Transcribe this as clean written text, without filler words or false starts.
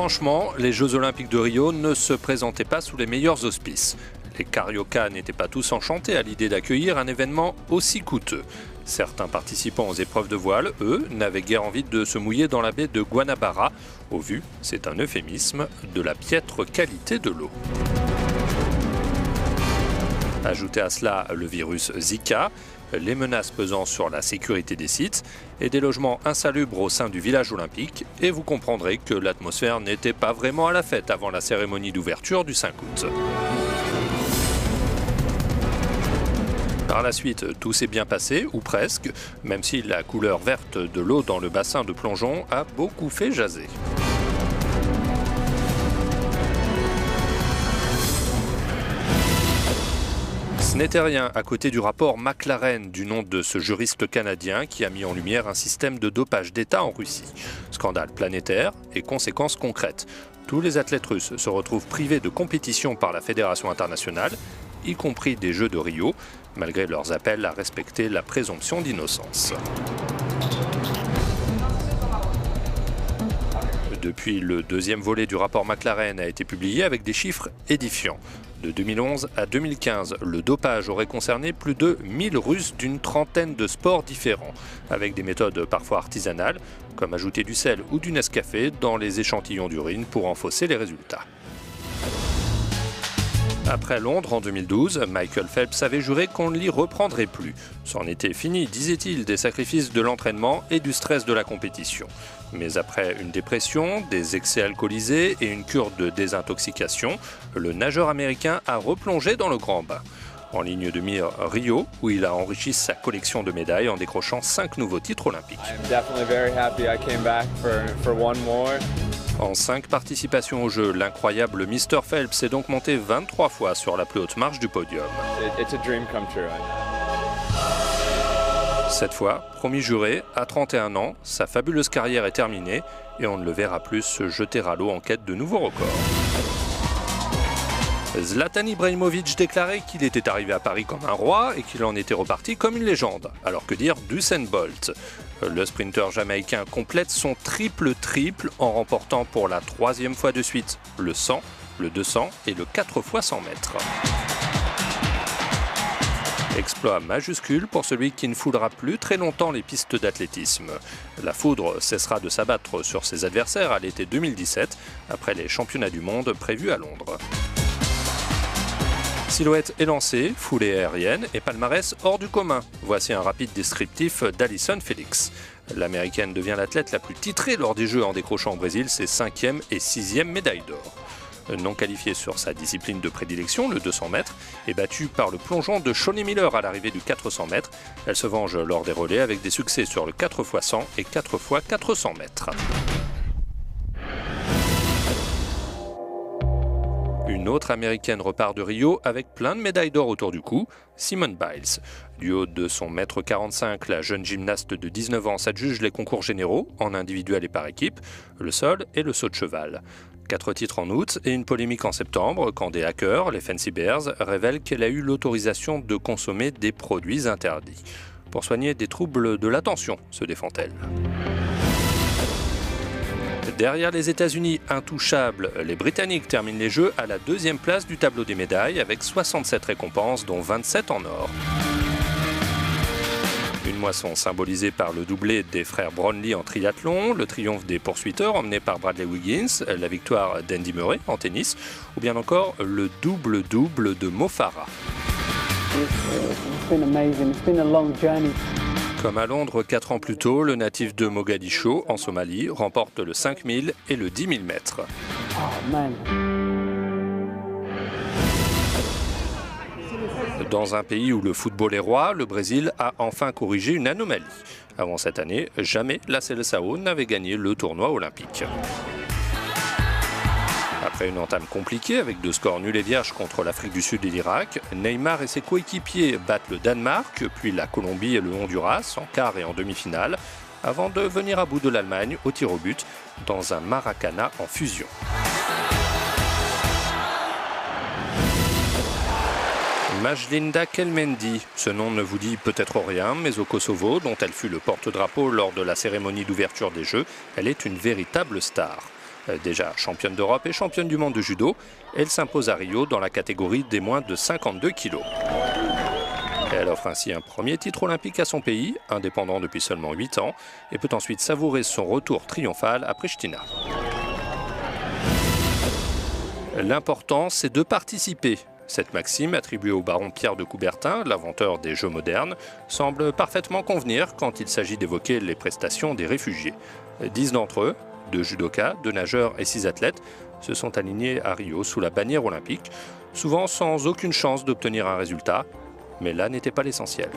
Franchement, les Jeux Olympiques de Rio ne se présentaient pas sous les meilleurs auspices. Les Cariocas n'étaient pas tous enchantés à l'idée d'accueillir un événement aussi coûteux. Certains participants aux épreuves de voile, eux, n'avaient guère envie de se mouiller dans la baie de Guanabara. Au vu, c'est un euphémisme, de la piètre qualité de l'eau. Ajoutez à cela le virus Zika, les menaces pesant sur la sécurité des sites et des logements insalubres au sein du village olympique, et vous comprendrez que l'atmosphère n'était pas vraiment à la fête avant la cérémonie d'ouverture du 5 août. Par la suite, tout s'est bien passé, ou presque, même si la couleur verte de l'eau dans le bassin de plongeon a beaucoup fait jaser. Ce n'était rien à côté du rapport McLaren, du nom de ce juriste canadien qui a mis en lumière un système de dopage d'État en Russie. Scandale planétaire et conséquences concrètes. Tous les athlètes russes se retrouvent privés de compétition par la Fédération internationale, y compris des Jeux de Rio, malgré leurs appels à respecter la présomption d'innocence. Depuis, le deuxième volet du rapport McLaren a été publié avec des chiffres édifiants. De 2011 à 2015, le dopage aurait concerné plus de 1000 Russes d'une trentaine de sports différents, avec des méthodes parfois artisanales, comme ajouter du sel ou du Nescafé dans les échantillons d'urine pour en fausser les résultats. Après Londres en 2012, Michael Phelps avait juré qu'on ne l'y reprendrait plus. C'en était fini, disait-il, des sacrifices de l'entraînement et du stress de la compétition. Mais après une dépression, des excès alcoolisés et une cure de désintoxication, le nageur américain a replongé dans le grand bain. En ligne de mire, Rio, où il a enrichi sa collection de médailles en décrochant 5 nouveaux titres olympiques. En 5 participations aux Jeux, l'incroyable Mr. Phelps est donc monté 23 fois sur la plus haute marche du podium. Cette fois, promis juré, à 31 ans, sa fabuleuse carrière est terminée et on ne le verra plus se jeter à l'eau en quête de nouveaux records. Zlatan Ibrahimovic déclarait qu'il était arrivé à Paris comme un roi et qu'il en était reparti comme une légende. Alors que dire d'Usain Bolt ? Le sprinter jamaïcain complète son triple en remportant pour la 3e fois de suite le 100, le 200 et le 4 x 100 mètres. Exploit majuscule pour celui qui ne foulera plus très longtemps les pistes d'athlétisme. La foudre cessera de s'abattre sur ses adversaires à l'été 2017, après les championnats du monde prévus à Londres. Silhouette élancée, foulée aérienne et palmarès hors du commun. Voici un rapide descriptif d'Allyson Felix. L'américaine devient l'athlète la plus titrée lors des Jeux en décrochant au Brésil ses 5e et 6e médailles d'or. Non qualifiée sur sa discipline de prédilection, le 200 mètres, est battue par le plongeon de Shawnee Miller à l'arrivée du 400 mètres. Elle se venge lors des relais avec des succès sur le 4 x 100 et 4 x 400 mètres. Une autre américaine repart de Rio avec plein de médailles d'or autour du cou, Simone Biles. Du haut de son 1,45 m, la jeune gymnaste de 19 ans s'adjuge les concours généraux, en individuel et par équipe, le sol et le saut de cheval. 4 titres en août et une polémique en septembre quand des hackers, les Fancy Bears, révèlent qu'elle a eu l'autorisation de consommer des produits interdits. Pour soigner des troubles de l'attention, se défend-elle. Derrière les États-Unis intouchables, les Britanniques terminent les Jeux à la 2e place du tableau des médailles avec 67 récompenses, dont 27 en or. Une moisson symbolisée par le doublé des frères Brownlee en triathlon, le triomphe des poursuiteurs emmené par Bradley Wiggins, la victoire d'Andy Murray en tennis, ou bien encore le double-double de Mo Farah. Comme à Londres 4 ans plus tôt, le natif de Mogadiscio, en Somalie, remporte le 5000 et le 10 000 mètres. Dans un pays où le football est roi, le Brésil a enfin corrigé une anomalie. Avant cette année, jamais la Seleção n'avait gagné le tournoi olympique. Après une entame compliquée avec 2 scores nuls et vierges contre l'Afrique du Sud et l'Irak, Neymar et ses coéquipiers battent le Danemark, puis la Colombie et le Honduras en quart et en demi-finale, avant de venir à bout de l'Allemagne au tir au but dans un Maracana en fusion. Majlinda Kelmendi, ce nom ne vous dit peut-être rien, mais au Kosovo, dont elle fut le porte-drapeau lors de la cérémonie d'ouverture des Jeux, elle est une véritable star. Déjà championne d'Europe et championne du monde de judo, elle s'impose à Rio dans la catégorie des moins de 52 kg. Elle offre ainsi un premier titre olympique à son pays, indépendant depuis seulement 8 ans, et peut ensuite savourer son retour triomphal à Pristina. L'important, c'est de participer. Cette maxime, attribuée au baron Pierre de Coubertin, l'inventeur des Jeux modernes, semble parfaitement convenir quand il s'agit d'évoquer les prestations des réfugiés. 10 d'entre eux, 2 judokas, 2 nageurs et 6 athlètes, se sont alignés à Rio sous la bannière olympique, souvent sans aucune chance d'obtenir un résultat, mais là n'était pas l'essentiel.